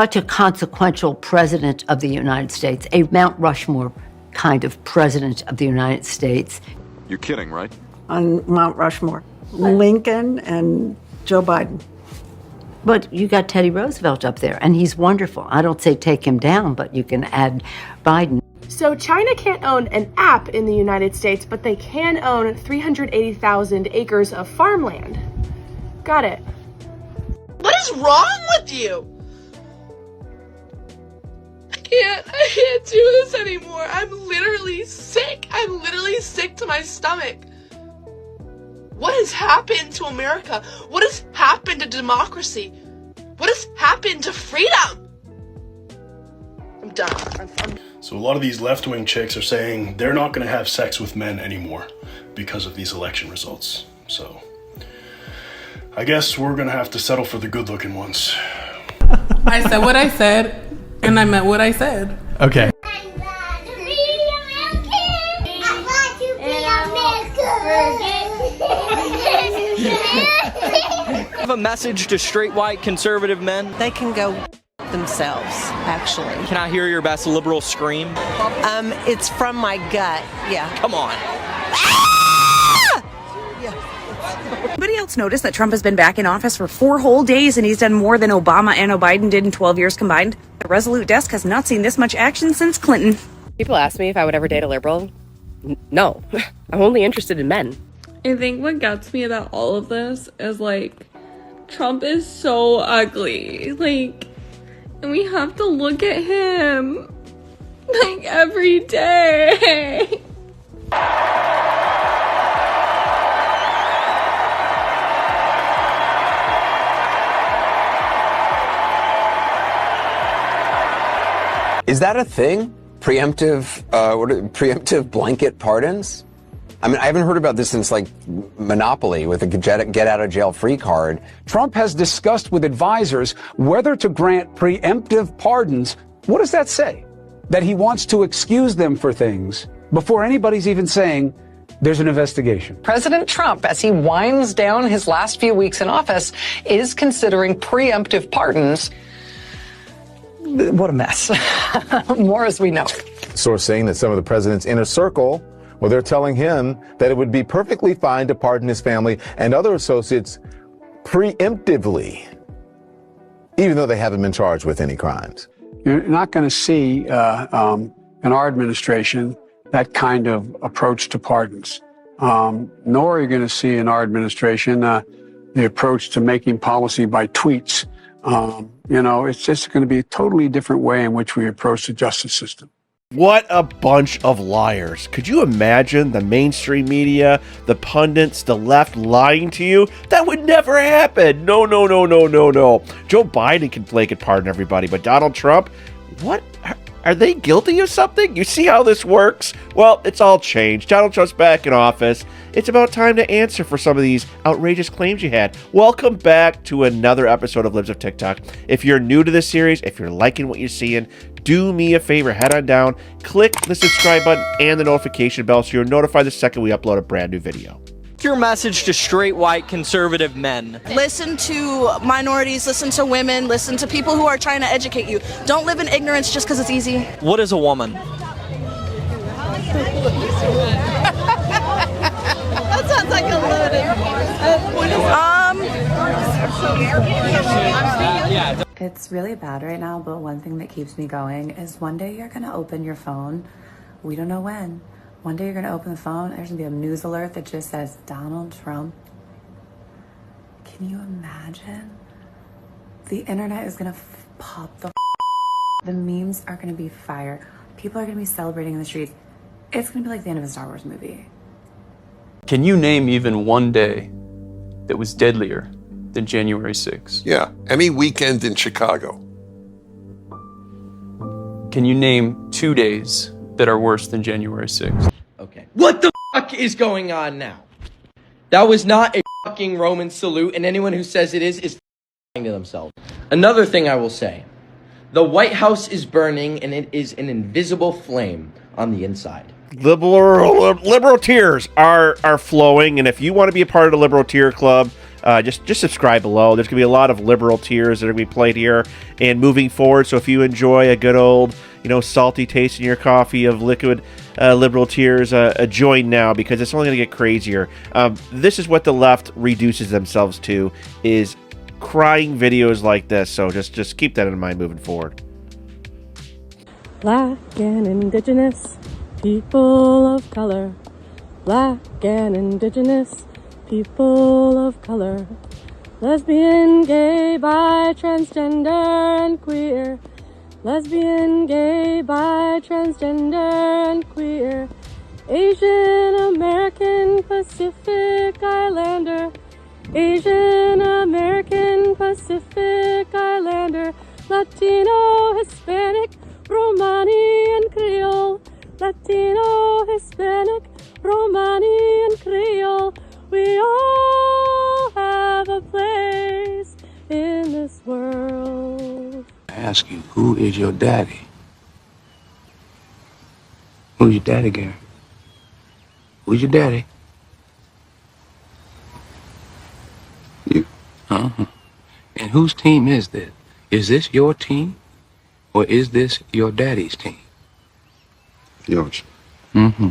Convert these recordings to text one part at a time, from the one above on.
Such a consequential president of the United States, a Mount Rushmore kind of president of the United States. You're kidding, right? On Mount Rushmore, Lincoln and Joe Biden. But you got Teddy Roosevelt up there, and he's wonderful. I don't say take him down, but you can add Biden. So China can't own an app in the United States, but they can own 380,000 acres of farmland. Got it. What is wrong with you? I can't do this anymore. I'm literally sick. I'm literally sick to my stomach. What has happened to America? What has happened to democracy? What has happened to freedom? I'm done. So a lot of these left-wing chicks are saying they're not going to have sex with men anymore because of these election results. So I guess we're going to have to settle for the good-looking ones. I said what I said, and I meant what I said. Okay. I have a message to straight white conservative men. They can go themselves, actually. Can I hear your best liberal scream? It's from my gut. Yeah. Come on. Anybody else notice that Trump has been back in office for 4 whole days and he's done more than Obama and Biden did in 12 years combined? The Resolute desk has not seen this much action since Clinton. People ask me if I would ever date a liberal. No, I'm only interested in men. I think what gets me about all of this is, like, Trump is so ugly. Like, and we have to look at him, like, every day. Is that a thing? Preemptive blanket pardons? I mean, I haven't heard about this since, like, Monopoly with a get-out-of-jail-free card. Trump has discussed with advisors whether to grant preemptive pardons. What does that say? That he wants to excuse them for things before anybody's even saying there's an investigation. President Trump, as he winds down his last few weeks in office, is considering preemptive pardons. What a mess. More as we know. Source saying that some of the president's inner circle, well, they're telling him that it would be perfectly fine to pardon his family and other associates preemptively, even though they haven't been charged with any crimes. You're not going to see in our administration that kind of approach to pardons, nor are you going to see in our administration the approach to making policy by tweets. It's just going to be a totally different way in which we approach the justice system. What a bunch of liars. Could you imagine the mainstream media, the pundits, the left lying to you? That would never happen. No. Joe Biden can blanket pardon everybody, but Donald Trump, what? Are they guilty of something? You see how this works? Well, it's all changed. Donald Trump's back in office. It's about time to answer for some of these outrageous claims you had. Welcome back to another episode of Libs of TikTok. If you're new to this series, if you're liking what you're seeing, do me a favor, head on down, click the subscribe button and the notification bell so you're notified the second we upload a brand new video. Your message to straight white conservative men. Listen to minorities, listen to women, listen to people who are trying to educate you. Don't live in ignorance just because it's easy. What is a woman? That sounds like a loaded. It's really bad right now, but one thing that keeps me going is one day you're gonna open your phone. We don't know when. One day you're going to open the phone, there's going to be a news alert that just says Donald Trump. Can you imagine? The internet is going to pop the The memes are going to be fire. People are going to be celebrating in the streets. It's going to be like the end of a Star Wars movie. Can you name even one day that was deadlier than January 6th? Yeah, any weekend in Chicago. Can you name 2 days that are worse than January 6th? Okay. What the fuck is going on now? That was not a fucking Roman salute, and anyone who says it is lying to themselves. Another thing I will say. The White House is burning, and it is an invisible flame on the inside. Liberal tears are flowing, and if you want to be a part of the Liberal Tear Club, just subscribe below. There's going to be a lot of liberal tears that are going to be played here and moving forward. So if you enjoy a good old, salty taste in your coffee of liquid liberal tears, join now, because it's only going to get crazier. This is what the left reduces themselves to, is crying videos like this. So just keep that in mind moving forward. Black and indigenous people of color. Black and indigenous people of color. Lesbian, gay, bi, transgender, and queer. Lesbian, gay, bi, transgender, and queer. Asian American Pacific Islander. Asian American Pacific Islander. Latino, Hispanic, Romani, and Creole. Latino, Hispanic, Romani, and Creole. We all have a place in this world. I ask you, who is your daddy? Who's your daddy, Gary? Who's your daddy? You. Uh-huh. And whose team is this? Is this your team? Or is this your daddy's team? Yours. Mm-hmm.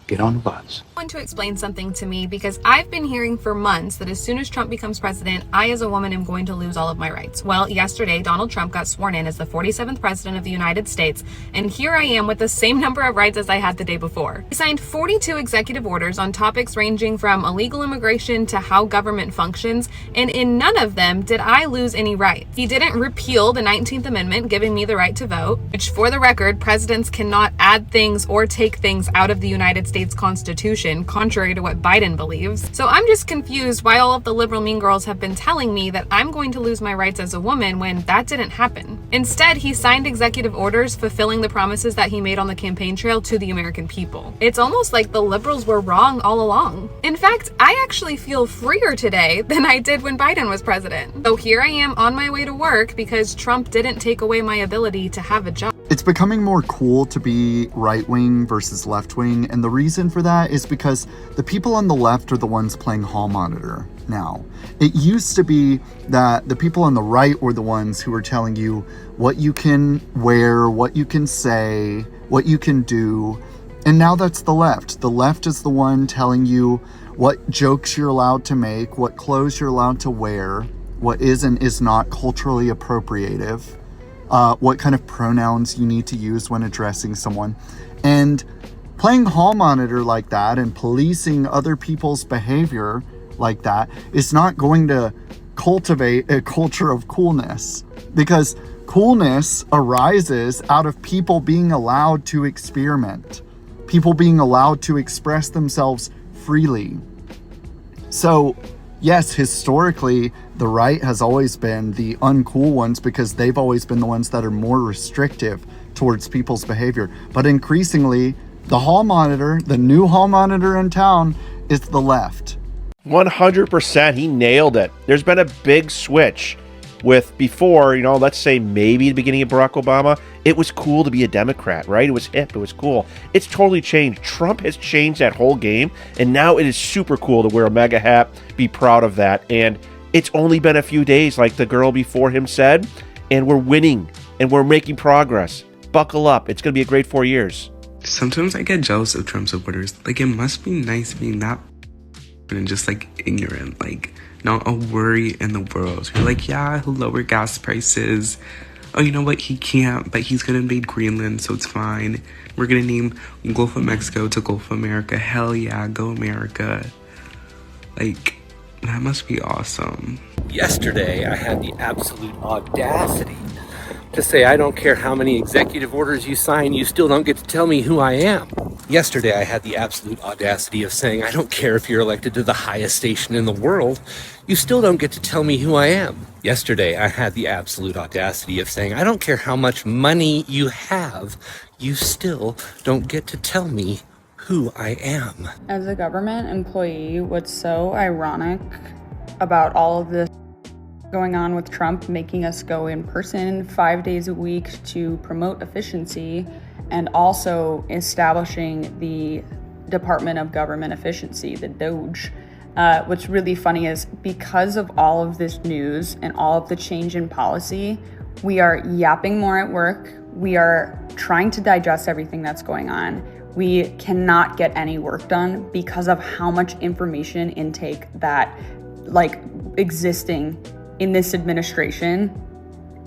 Get on the bus. I want to explain something to me, because I've been hearing for months that as soon as Trump becomes president, I as a woman am going to lose all of my rights. Well, yesterday, Donald Trump got sworn in as the 47th president of the United States, and here I am with the same number of rights as I had the day before. He signed 42 executive orders on topics ranging from illegal immigration to how government functions, and in none of them did I lose any rights. He didn't repeal the 19th Amendment, giving me the right to vote, which, for the record, presidents cannot add things or take things out of the United States Constitution, contrary to what Biden believes. So I'm just confused why all of the liberal mean girls have been telling me that I'm going to lose my rights as a woman when that didn't happen. Instead, he signed executive orders fulfilling the promises that he made on the campaign trail to the American people. It's almost like the liberals were wrong all along. In fact, I actually feel freer today than I did when Biden was president. So here I am on my way to work because Trump didn't take away my ability to have a job. It's becoming more cool to be right-wing versus left-wing, and the reason for that is because the people on the left are the ones playing hall monitor now. It used to be that the people on the right were the ones who were telling you what you can wear, what you can say, what you can do, and now that's the left. The left is the one telling you what jokes you're allowed to make, what clothes you're allowed to wear, what is and is not culturally appropriative, what kind of pronouns you need to use when addressing someone. And playing hall monitor like that and policing other people's behavior like that is not going to cultivate a culture of coolness, because coolness arises out of people being allowed to experiment, people being allowed to express themselves freely. So yes, historically, the right has always been the uncool ones because they've always been the ones that are more restrictive towards people's behavior. But increasingly, the hall monitor, the new hall monitor in town, is the left. 100%, he nailed it. There's been a big switch with before, let's say maybe the beginning of Barack Obama, it was cool to be a Democrat, right? It was hip, it was cool. It's totally changed. Trump has changed that whole game, and now it is super cool to wear a MAGA hat, be proud of that, and it's only been a few days, like the girl before him said, and we're winning, and we're making progress. Buckle up. It's going to be a great 4 years. Sometimes I get jealous of Trump supporters. Like, it must be nice being that and just, ignorant, not a worry in the world. You're like, yeah, he'll lower gas prices. Oh, you know what? He can't, but he's gonna invade Greenland, so it's fine. We're gonna name Gulf of Mexico to Gulf of America. Hell yeah, go America. That must be awesome. Yesterday, I had the absolute audacity to say, I don't care how many executive orders you sign, you still don't get to tell me who I am. Yesterday, I had the absolute audacity of saying, I don't care if you're elected to the highest station in the world, you still don't get to tell me who I am. Yesterday, I had the absolute audacity of saying, I don't care how much money you have, you still don't get to tell me who I am. As a government employee, what's so ironic about all of this going on with Trump making us go in person 5 days a week to promote efficiency, and also establishing the Department of Government Efficiency, the DOGE, What's really funny is because of all of this news and all of the change in policy, we are yapping more at work. We are trying to digest everything that's going on. We cannot get any work done because of how much information intake that existing in this administration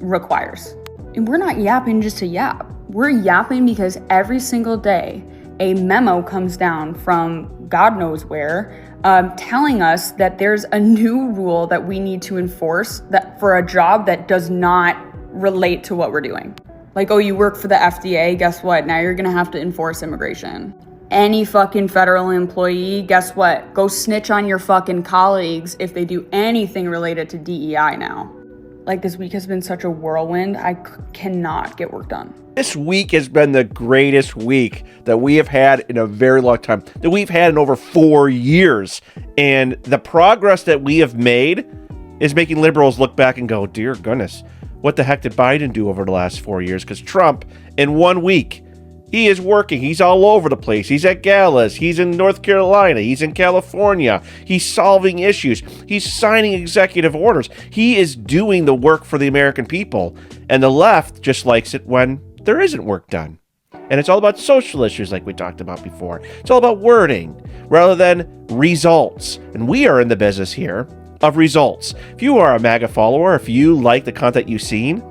requires. And we're not yapping just to yap. We're yapping because every single day a memo comes down from God knows where, telling us that there's a new rule that we need to enforce that for a job that does not relate to what we're doing. Like, oh, you work for the FDA, guess what? Now you're gonna have to enforce immigration. Any fucking federal employee, guess what? Go snitch on your fucking colleagues if they do anything related to DEI now. Like, this week has been such a whirlwind, I cannot get work done. This week has been the greatest week that we have had in a very long time, that we've had in over 4 years. And the progress that we have made is making liberals look back and go, dear goodness, what the heck did Biden do over the last 4 years? Because Trump, in 1 week, he is working. He's all over the place. He's at galas. He's in North Carolina. He's in California. He's solving issues. He's signing executive orders. He is doing the work for the American people. And the left just likes it when there isn't work done. And it's all about social issues like we talked about before. It's all about wording rather than results. And we are in the business here of results. If you are a MAGA follower, if you like the content you've seen,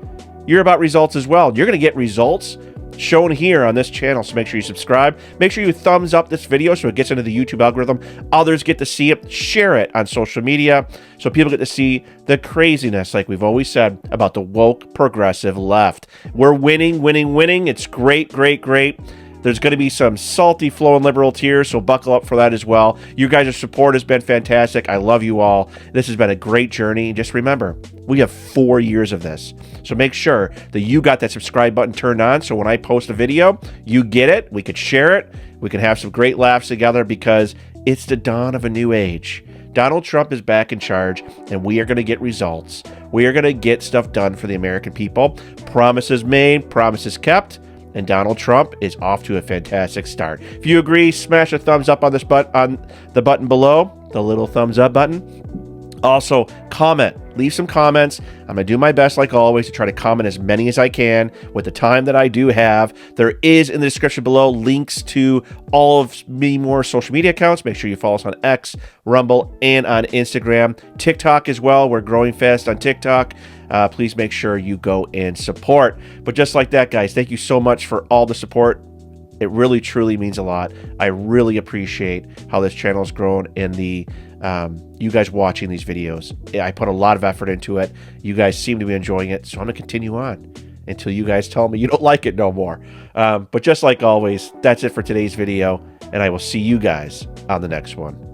you're about results as well. You're going to get results shown here on this channel, so make sure you subscribe. Make sure you thumbs up this video so it gets into the YouTube algorithm. Others get to see it. Share it on social media so people get to see the craziness, like we've always said, about the woke progressive left. We're winning, winning, winning. It's great, great, great. There's going to be some salty flowing liberal tears, so buckle up for that as well. You guys' support has been fantastic. I love you all. This has been a great journey. Just remember, we have 4 years of this. So make sure that you got that subscribe button turned on, so when I post a video, you get it. We could share it. We can have some great laughs together because it's the dawn of a new age. Donald Trump is back in charge, and we are going to get results. We are going to get stuff done for the American people. Promises made, promises kept. And Donald Trump is off to a fantastic start. If you agree, smash a thumbs up on this on the button below, the little thumbs up button. Also, comment. Leave some comments. I'm going to do my best, like always, to try to comment as many as I can with the time that I do have. There is in the description below links to all of me more social media accounts. Make sure you follow us on X, Rumble, and on Instagram. TikTok as well. We're growing fast on TikTok. Please make sure you go and support. But just like that, guys, thank you so much for all the support. It really, truly means a lot. I really appreciate how this channel has grown and the you guys watching these videos. I put a lot of effort into it. You guys seem to be enjoying it, so I'm going to continue on until you guys tell me you don't like it no more. But just like always, that's it for today's video, and I will see you guys on the next one.